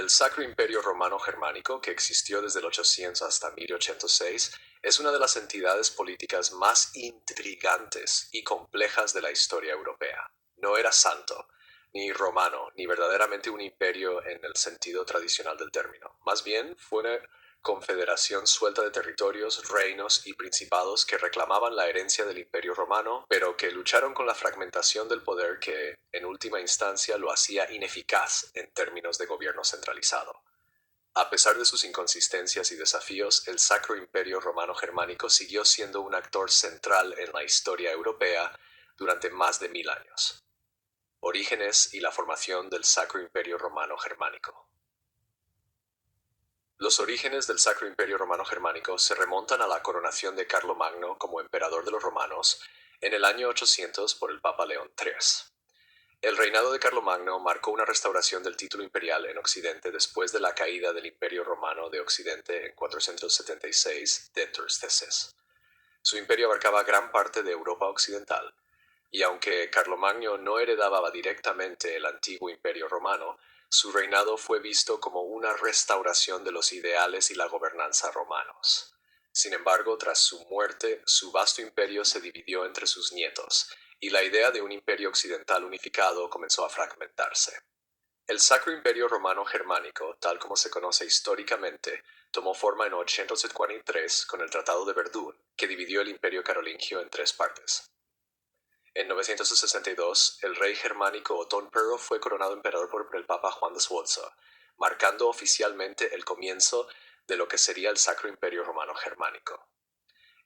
El Sacro Imperio Romano Germánico, que existió desde el 800 hasta 1086, es una de las entidades políticas más intrigantes y complejas de la historia europea. No era santo, ni romano, ni verdaderamente un imperio en el sentido tradicional del término. Más bien, fue una confederación suelta de territorios, reinos y principados que reclamaban la herencia del Imperio Romano, pero que lucharon con la fragmentación del poder que, en última instancia, lo hacía ineficaz en términos de gobierno centralizado. A pesar de sus inconsistencias y desafíos, el Sacro Imperio Romano Germánico siguió siendo un actor central en la historia europea durante más de 1000 años. Orígenes y la formación del Sacro Imperio Romano Germánico. Los orígenes del Sacro Imperio Romano Germánico se remontan a la coronación de Carlomagno como emperador de los romanos en el año 800 por el Papa León III. El reinado de Carlomagno marcó una restauración del título imperial en Occidente después de la caída del Imperio Romano de Occidente en 476 de Terceses. Su imperio abarcaba gran parte de Europa occidental, y aunque Carlomagno no heredaba directamente el antiguo Imperio Romano, su reinado fue visto como una restauración de los ideales y la gobernanza romanos. Sin embargo, tras su muerte, su vasto imperio se dividió entre sus nietos, y la idea de un imperio occidental unificado comenzó a fragmentarse. El Sacro Imperio Romano Germánico, tal como se conoce históricamente, tomó forma en 843 con el Tratado de Verdún, que dividió el Imperio carolingio en tres partes. En 962, el rey germánico Otón I fue coronado emperador por el Papa Juan de Sforza, marcando oficialmente el comienzo de lo que sería el Sacro Imperio Romano Germánico.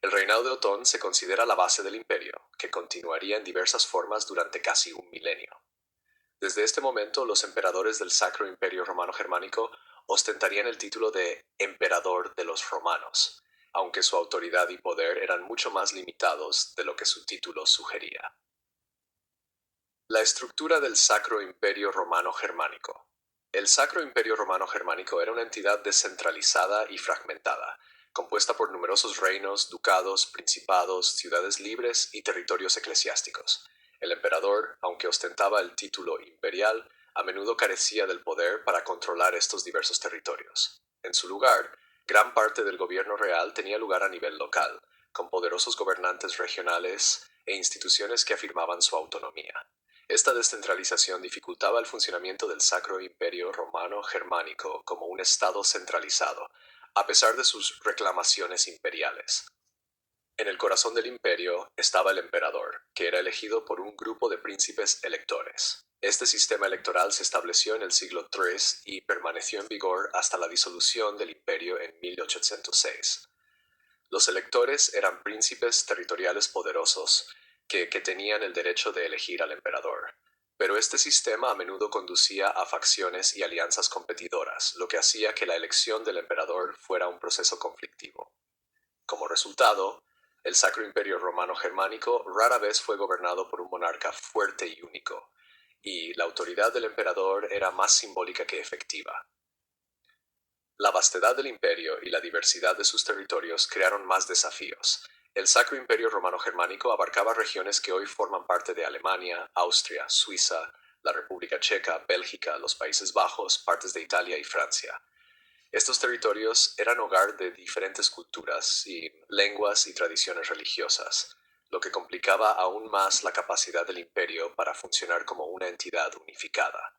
El reinado de Otón se considera la base del imperio, que continuaría en diversas formas durante casi un milenio. Desde este momento, los emperadores del Sacro Imperio Romano Germánico ostentarían el título de emperador de los romanos, aunque su autoridad y poder eran mucho más limitados de lo que su título sugería. La estructura del Sacro Imperio Romano Germánico. El Sacro Imperio Romano Germánico era una entidad descentralizada y fragmentada, compuesta por numerosos reinos, ducados, principados, ciudades libres y territorios eclesiásticos. El emperador, aunque ostentaba el título imperial, a menudo carecía del poder para controlar estos diversos territorios. En su lugar, gran parte del gobierno real tenía lugar a nivel local, con poderosos gobernantes regionales e instituciones que afirmaban su autonomía. Esta descentralización dificultaba el funcionamiento del Sacro Imperio Romano Germánico como un estado centralizado, a pesar de sus reclamaciones imperiales. En el corazón del imperio estaba el emperador, que era elegido por un grupo de príncipes electores. Este sistema electoral se estableció en el siglo III y permaneció en vigor hasta la disolución del imperio en 1806. Los electores eran príncipes territoriales poderosos que tenían el derecho de elegir al emperador. Pero este sistema a menudo conducía a facciones y alianzas competidoras, lo que hacía que la elección del emperador fuera un proceso conflictivo. Como resultado, el Sacro Imperio Romano Germánico rara vez fue gobernado por un monarca fuerte y único, y la autoridad del emperador era más simbólica que efectiva. La vastedad del imperio y la diversidad de sus territorios crearon más desafíos. El Sacro Imperio Romano Germánico abarcaba regiones que hoy forman parte de Alemania, Austria, Suiza, la República Checa, Bélgica, los Países Bajos, partes de Italia y Francia. Estos territorios eran hogar de diferentes culturas y lenguas y tradiciones religiosas, lo que complicaba aún más la capacidad del imperio para funcionar como una entidad unificada.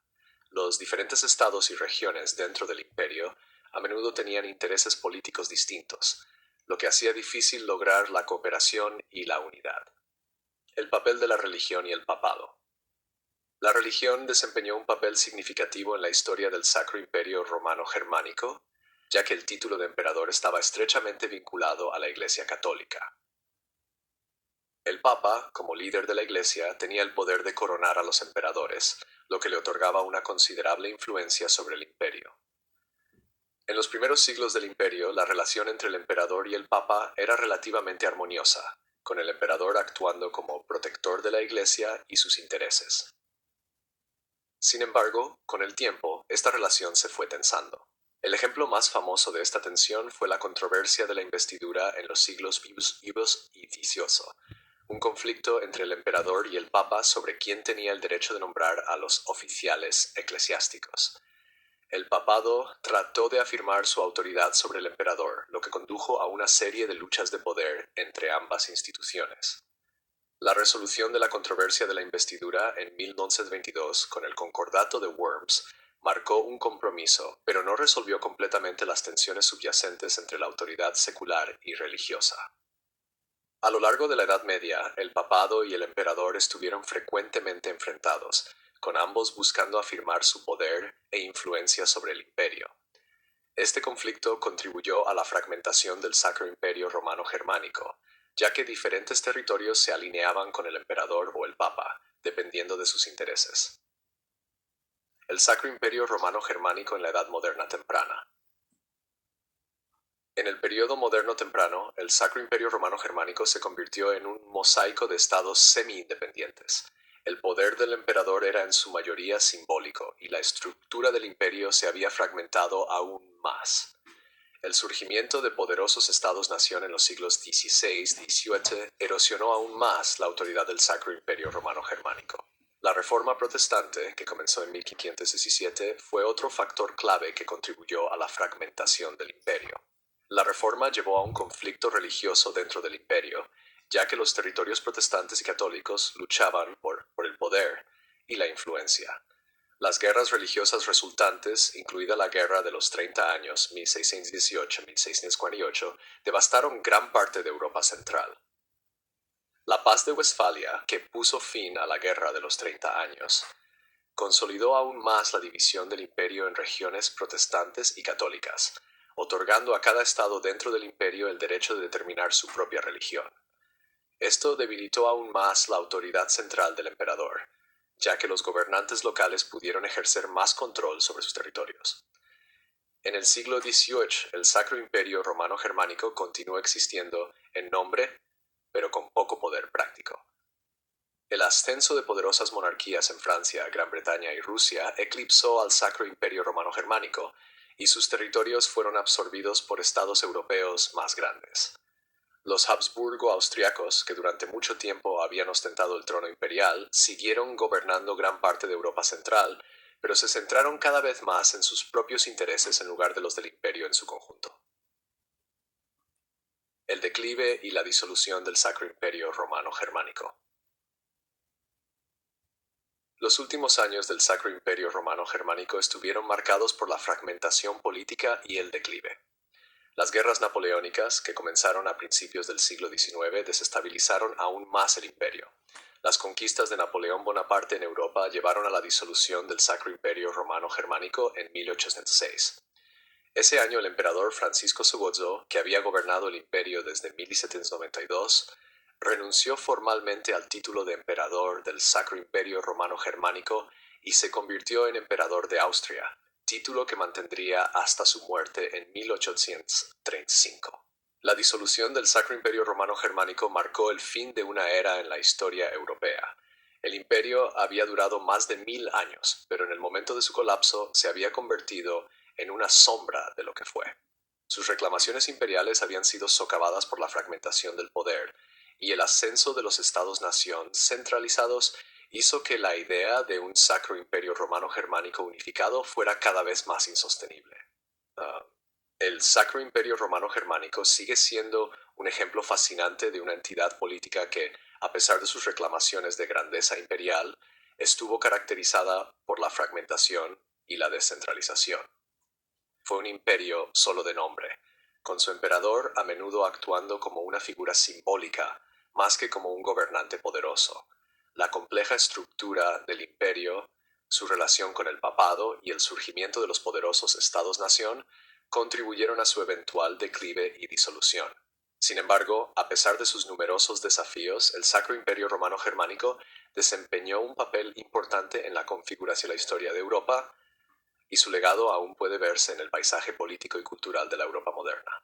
Los diferentes estados y regiones dentro del imperio a menudo tenían intereses políticos distintos, lo que hacía difícil lograr la cooperación y la unidad. El papel de la religión y el papado. La religión desempeñó un papel significativo en la historia del Sacro Imperio Romano Germánico, ya que el título de emperador estaba estrechamente vinculado a la Iglesia Católica. El Papa, como líder de la Iglesia, tenía el poder de coronar a los emperadores, lo que le otorgaba una considerable influencia sobre el imperio. En los primeros siglos del imperio, la relación entre el emperador y el papa era relativamente armoniosa, con el emperador actuando como protector de la Iglesia y sus intereses. Sin embargo, con el tiempo, esta relación se fue tensando. El ejemplo más famoso de esta tensión fue la controversia de la investidura en los siglos vivos y XVIII, un conflicto entre el emperador y el papa sobre quién tenía el derecho de nombrar a los oficiales eclesiásticos. El papado trató de afirmar su autoridad sobre el emperador, lo que condujo a una serie de luchas de poder entre ambas instituciones. La resolución de la controversia de la investidura en 1922 con el Concordato de Worms marcó un compromiso, pero no resolvió completamente las tensiones subyacentes entre la autoridad secular y religiosa. A lo largo de la Edad Media, el papado y el emperador estuvieron frecuentemente enfrentados, con ambos buscando afirmar su poder e influencia sobre el imperio. Este conflicto contribuyó a la fragmentación del Sacro Imperio Romano-Germánico, ya que diferentes territorios se alineaban con el emperador o el papa, dependiendo de sus intereses. El Sacro Imperio Romano-Germánico en la Edad Moderna Temprana. En el periodo moderno temprano, el Sacro Imperio Romano-Germánico se convirtió en un mosaico de estados semi-independientes. El poder del emperador era en su mayoría simbólico y la estructura del imperio se había fragmentado aún más. El surgimiento de poderosos estados-nación en los siglos XVI y XVII erosionó aún más la autoridad del Sacro Imperio Romano-Germánico. La Reforma Protestante, que comenzó en 1517, fue otro factor clave que contribuyó a la fragmentación del imperio. La Reforma llevó a un conflicto religioso dentro del imperio, ya que los territorios protestantes y católicos luchaban por el poder y la influencia. Las guerras religiosas resultantes, incluida la Guerra de los 30 Años, 1618-1648, devastaron gran parte de Europa Central. La Paz de Westfalia, que puso fin a la Guerra de los 30 Años, consolidó aún más la división del imperio en regiones protestantes y católicas, otorgando a cada estado dentro del imperio el derecho de determinar su propia religión. Esto debilitó aún más la autoridad central del emperador, ya que los gobernantes locales pudieron ejercer más control sobre sus territorios. En el siglo XVIII, el Sacro Imperio Romano-Germánico continuó existiendo en nombre, pero con poco poder práctico. El ascenso de poderosas monarquías en Francia, Gran Bretaña y Rusia eclipsó al Sacro Imperio Romano-Germánico, y sus territorios fueron absorbidos por estados europeos más grandes. Los Habsburgo-austriacos, que durante mucho tiempo habían ostentado el trono imperial, siguieron gobernando gran parte de Europa Central, pero se centraron cada vez más en sus propios intereses en lugar de los del imperio en su conjunto. El declive y la disolución del Sacro Imperio Romano-Germánico. Los últimos años del Sacro Imperio Romano-Germánico estuvieron marcados por la fragmentación política y el declive. Las guerras napoleónicas, que comenzaron a principios del siglo XIX, desestabilizaron aún más el imperio. Las conquistas de Napoleón Bonaparte en Europa llevaron a la disolución del Sacro Imperio Romano-Germánico en 1806. Ese año el emperador Francisco Sogozo, que había gobernado el imperio desde 1792, renunció formalmente al título de emperador del Sacro Imperio Romano-Germánico y se convirtió en emperador de Austria, título que mantendría hasta su muerte en 1835. La disolución del Sacro Imperio Romano-Germánico marcó el fin de una era en la historia europea. El imperio había durado más de 1000 años, pero en el momento de su colapso se había convertido en una sombra de lo que fue. Sus reclamaciones imperiales habían sido socavadas por la fragmentación del poder, y el ascenso de los estados-nación centralizados hizo que la idea de un Sacro Imperio Romano-Germánico unificado fuera cada vez más insostenible. El Sacro Imperio Romano-Germánico sigue siendo un ejemplo fascinante de una entidad política que, a pesar de sus reclamaciones de grandeza imperial, estuvo caracterizada por la fragmentación y la descentralización. Fue un imperio solo de nombre, con su emperador a menudo actuando como una figura simbólica más que como un gobernante poderoso. La compleja estructura del imperio, su relación con el papado y el surgimiento de los poderosos estados-nación contribuyeron a su eventual declive y disolución. Sin embargo, a pesar de sus numerosos desafíos, el Sacro Imperio Romano-Germánico desempeñó un papel importante en la configuración de la historia de Europa, y su legado aún puede verse en el paisaje político y cultural de la Europa moderna.